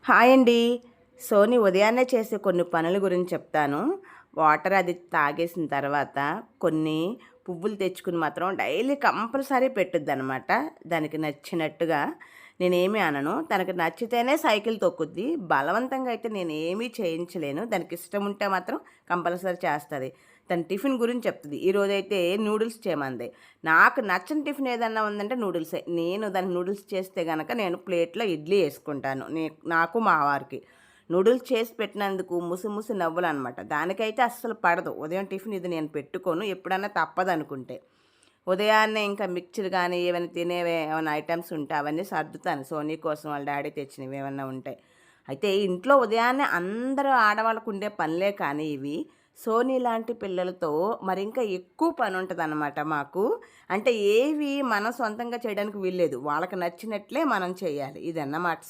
Hi అండి. Sony ఉదయాన్నే చేసే కొన్ని పనుల గురించి చెప్తాను. వాటర్ అది తాగేసిన తర్వాత కొన్ని పువ్వులు తెచ్చుకుని మాత్రం డైలీ కంపల్సరీ పెట్టుద్దనమాట. దానికి నచ్చినట్టుగా. నేనేమి అనను. తనకి నచ్చితేనే సైకిల్ తొక్కుద్ది. బలవంతంగా అయితే నేనేమీ చేయించలేను. దానికి ఇష్టం ఉంటే మాత్రం కంపల్సరీ చేస్తది. తన టిఫిన్ గురించి చెప్తది. ఈరోజైతే నూడిల్స్ చేయమంది. నాకు నచ్చని టిఫిన్ ఏదన్నా ఉందంటే నూడిల్సే. నేను దానికి నూడిల్స్ చేస్తే గనక నేను ప్లేట్‌లో ఇడ్లీ యేసుకుంటాను. నాకు మా వారికి. నూడిల్స్ చేసి పెట్టినందుకు ముసి ముసి నవ్వులనమాట. దానికైతే అస్సలు పడదు. ఉదయం టిఫిన్ ఇది నేను పెట్టుకోను. ఎప్పుడన్నా తప్పదనుకుంటే. ఉదయాన్నే ఇంకా మిక్చర్ గానీ, ఏమైనా తినేవి ఏమైనా ఐటెమ్స్ ఉంటే అవన్నీ సర్దుతాను. సోనీ కోసం వాళ్ళ డాడీ తెచ్చినవి ఏమన్నా ఉంటే. అయితే ఇంట్లో ఉదయాన్నే అందరూ ఆడవాళ్ళకు ఉండే పనులే కానీ ఇవి. సోనీ లాంటి పిల్లలతో మరింకా ఎక్కువ పనుంటదనమాట మాకు. అంటే ఏవి మనం సొంతంగా చేయడానికి వీల్లేదు. వాళ్ళకి నచ్చినట్లే మనం చేయాలి. ఇదన్నమాట.